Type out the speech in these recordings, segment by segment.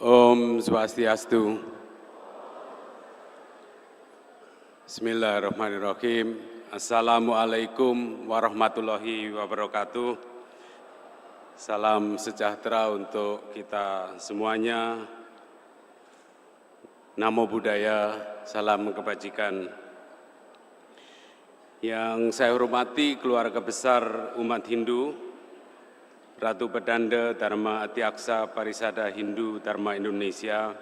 Om Swastiastu. Bismillahirrahmanirrahim. Assalamualaikum warahmatullahi wabarakatuh. Salam sejahtera untuk kita semuanya. Namo Buddhaya, salam kebajikan. Yang saya hormati keluarga besar umat Hindu, Ratu Pedanda Dharma Atiaksa Parisada Hindu Dharma Indonesia,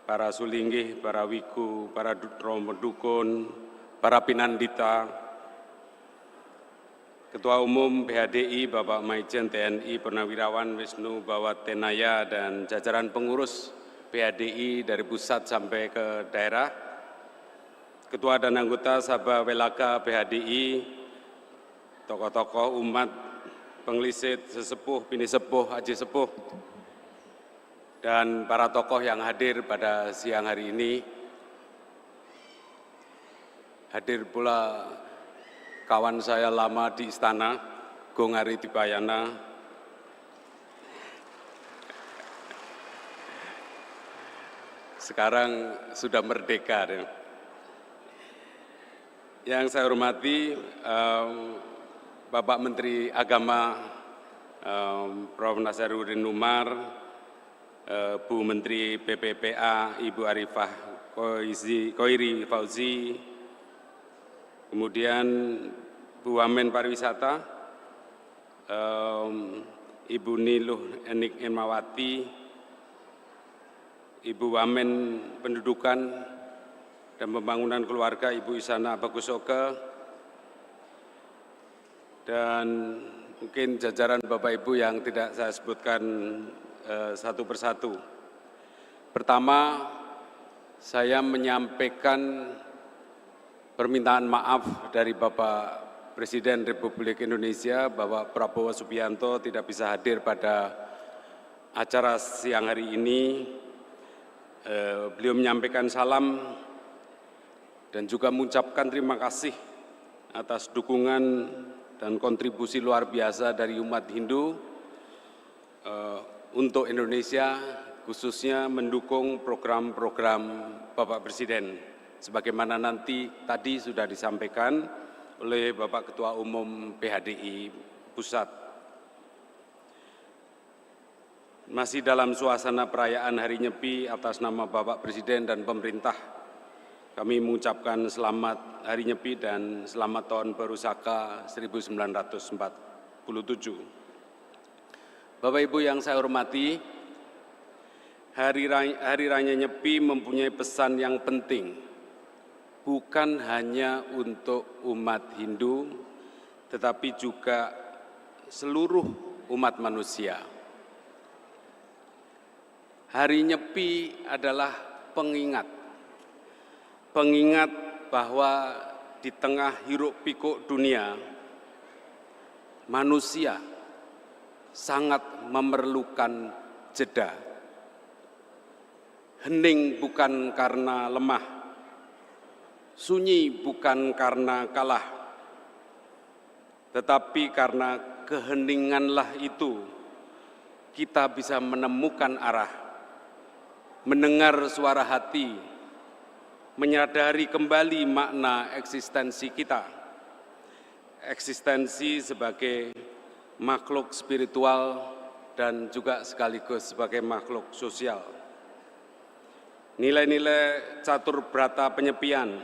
para sulinggih, para wiku, para romo dukun, para pinandita, Ketua Umum PHDI Bapak Maijen TNI Purnawirawan Wisnu Bawatenaya dan jajaran pengurus PHDI dari pusat sampai ke daerah, Ketua dan anggota Sabha Welaka PHDI, tokoh-tokoh umat, penglisit, sesepuh, bini sepuh, aji sepuh, dan para tokoh yang hadir pada siang hari ini. Hadir pula kawan saya lama di istana, Gong Ari Dipayana. Sekarang sudah merdeka. Yang saya hormati, Bapak Menteri Agama Prof. Nasaruddin Umar, Bu Menteri PPPA Ibu Arifah Khoiri Fauzi, kemudian Bu Wamen Pariwisata Ibu Niluh Enik Enmawati, Ibu Wamen Pendudukan dan Pembangunan Keluarga Ibu Isana Bagusoke, dan mungkin jajaran Bapak Ibu yang tidak saya sebutkan satu persatu. Pertama, saya menyampaikan permintaan maaf dari Bapak Presiden Republik Indonesia, Bapak Prabowo Subianto tidak bisa hadir pada acara siang hari ini. Beliau menyampaikan salam dan juga mengucapkan terima kasih atas dukungan dan kontribusi luar biasa dari umat Hindu untuk Indonesia, khususnya mendukung program-program Bapak Presiden. Sebagaimana nanti tadi sudah disampaikan oleh Bapak Ketua Umum PHDI Pusat. Masih dalam suasana perayaan Hari Nyepi atas nama Bapak Presiden dan pemerintah, kami mengucapkan selamat Hari Nyepi dan selamat Tahun Baru Saka 1947. Bapak Ibu yang saya hormati, Hari Raya Nyepi mempunyai pesan yang penting, bukan hanya untuk umat Hindu, tetapi juga seluruh umat manusia. Hari Nyepi adalah pengingat bahwa di tengah hiruk-pikuk dunia, manusia sangat memerlukan jeda. Hening bukan karena lemah, sunyi bukan karena kalah, tetapi karena keheninganlah itu kita bisa menemukan arah, mendengar suara hati, menyadari kembali makna eksistensi kita, eksistensi sebagai makhluk spiritual dan juga sekaligus sebagai makhluk sosial. Nilai-nilai catur brata penyepian,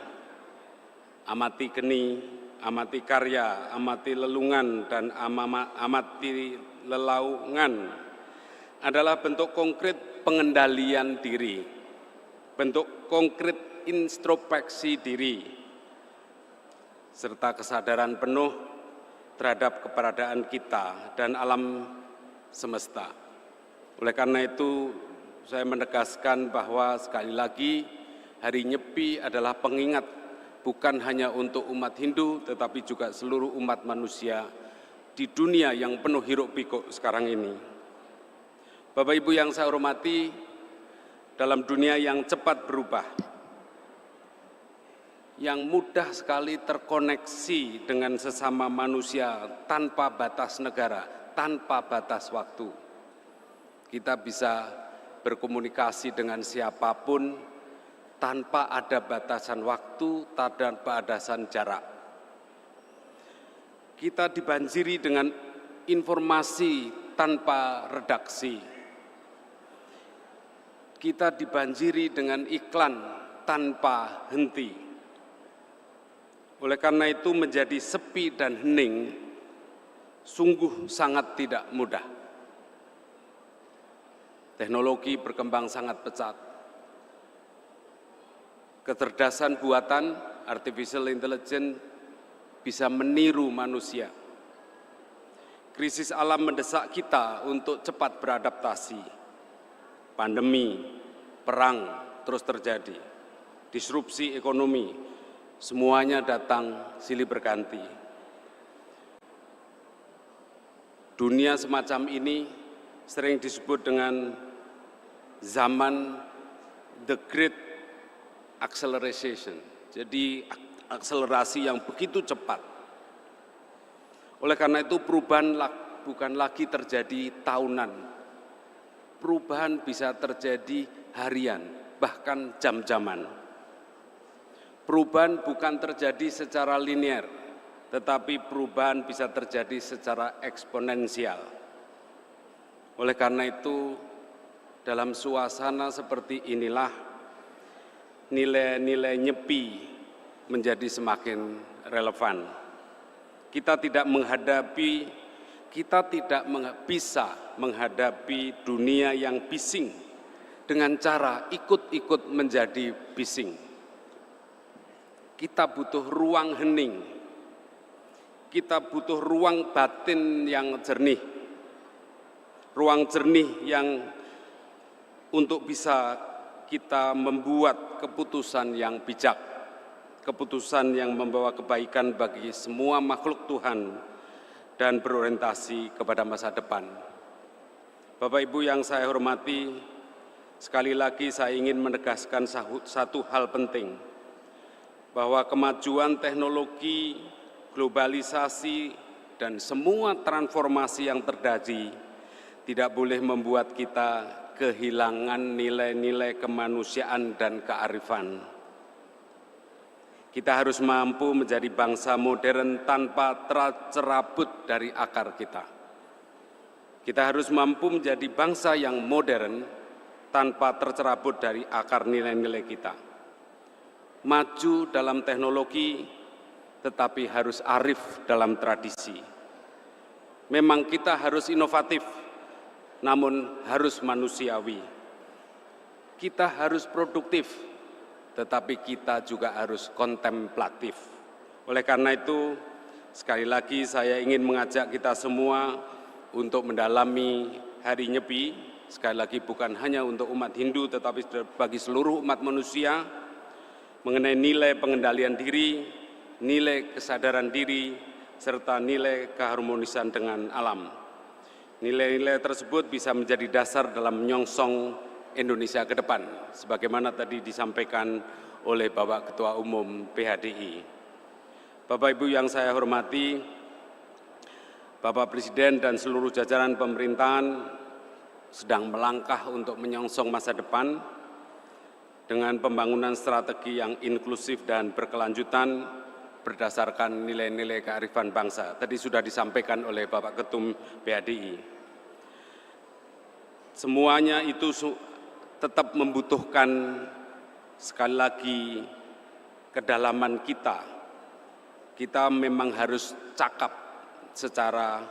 amati geni, amati karya, amati lelungan, dan amati lelaungan adalah bentuk konkret pengendalian diri, bentuk konkret introspeksi diri, serta kesadaran penuh terhadap keberadaan kita dan alam semesta. Oleh karena itu, saya menegaskan bahwa sekali lagi Hari Nyepi adalah pengingat bukan hanya untuk umat Hindu, tetapi juga seluruh umat manusia di dunia yang penuh hiruk-pikuk sekarang ini. Bapak Ibu yang saya hormati, dalam dunia yang cepat berubah, yang mudah sekali terkoneksi dengan sesama manusia tanpa batas negara, tanpa batas waktu, Kita bisa berkomunikasi dengan siapapun tanpa ada batasan waktu, tanpa batasan jarak. Kita dibanjiri dengan informasi tanpa redaksi. Kita dibanjiri dengan iklan tanpa henti. Oleh karena itu menjadi sepi dan hening sungguh sangat tidak mudah. Teknologi berkembang sangat pesat. Kecerdasan buatan, artificial intelligence, bisa meniru manusia. Krisis alam mendesak kita untuk cepat beradaptasi. Pandemi, perang terus terjadi. Disrupsi ekonomi, semuanya datang silih berganti. Dunia semacam ini sering disebut dengan zaman the great acceleration, jadi akselerasi yang begitu cepat. Oleh karena itu perubahan bukan lagi terjadi tahunan, perubahan bisa terjadi harian, bahkan jam-jaman. Perubahan bukan terjadi secara linear, tetapi perubahan bisa terjadi secara eksponensial. Oleh karena itu, dalam suasana seperti inilah, nilai-nilai nyepi menjadi semakin relevan. Kita tidak bisa menghadapi dunia yang bising dengan cara ikut-ikut menjadi bising. Kita butuh ruang hening, kita butuh ruang batin yang jernih, ruang jernih yang untuk bisa kita membuat keputusan yang bijak, keputusan yang membawa kebaikan bagi semua makhluk Tuhan dan berorientasi kepada masa depan. Bapak Ibu yang saya hormati, sekali lagi saya ingin menegaskan satu hal penting, bahwa kemajuan teknologi, globalisasi, dan semua transformasi yang terjadi tidak boleh membuat kita kehilangan nilai-nilai kemanusiaan dan kearifan. Kita harus mampu menjadi bangsa modern tanpa tercerabut dari akar kita. Kita harus mampu menjadi bangsa yang modern tanpa tercerabut dari akar nilai-nilai kita. Maju dalam teknologi, tetapi harus arif dalam tradisi. Memang kita harus inovatif, namun harus manusiawi. Kita harus produktif, tetapi kita juga harus kontemplatif. Oleh karena itu, sekali lagi saya ingin mengajak kita semua untuk mendalami Hari Nyepi, sekali lagi bukan hanya untuk umat Hindu, tetapi bagi seluruh umat manusia, mengenai nilai pengendalian diri, nilai kesadaran diri, serta nilai keharmonisan dengan alam. Nilai-nilai tersebut bisa menjadi dasar dalam menyongsong Indonesia ke depan, sebagaimana tadi disampaikan oleh Bapak Ketua Umum PHDI. Bapak Ibu yang saya hormati, Bapak Presiden dan seluruh jajaran pemerintahan sedang melangkah untuk menyongsong masa depan dengan pembangunan strategi yang inklusif dan berkelanjutan berdasarkan nilai-nilai kearifan bangsa. Tadi sudah disampaikan oleh Bapak Ketum PHDI. Semuanya itu tetap membutuhkan sekali lagi kedalaman kita. Kita memang harus cakap secara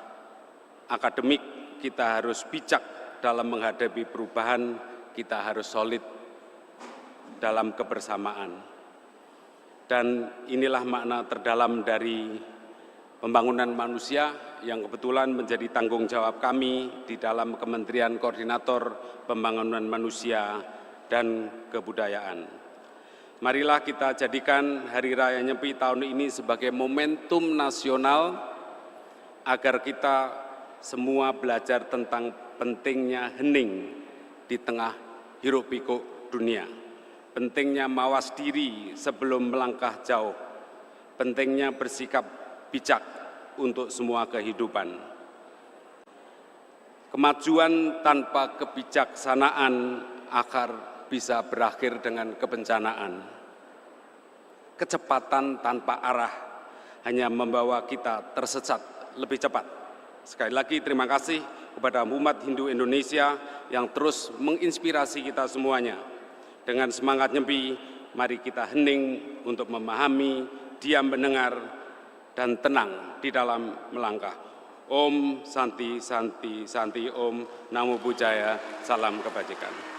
akademik, kita harus bijak dalam menghadapi perubahan, kita harus solid dalam kebersamaan. Dan inilah makna terdalam dari pembangunan manusia yang kebetulan menjadi tanggung jawab kami di dalam Kementerian Koordinator Pembangunan Manusia dan Kebudayaan. Marilah kita jadikan Hari Raya Nyepi tahun ini sebagai momentum nasional agar kita semua belajar tentang pentingnya hening di tengah hiruk-pikuk dunia. Pentingnya mawas diri sebelum melangkah jauh. Pentingnya bersikap bijak untuk semua kehidupan. Kemajuan tanpa kebijaksanaan akan bisa berakhir dengan kebencanaan. Kecepatan tanpa arah hanya membawa kita tersesat lebih cepat. Sekali lagi terima kasih kepada umat Hindu Indonesia yang terus menginspirasi kita semuanya. Dengan semangat nyepi, mari kita hening untuk memahami, diam mendengar, dan tenang di dalam melangkah. Om Santi Santi Santi Om Namo Buddhaya, salam kebajikan.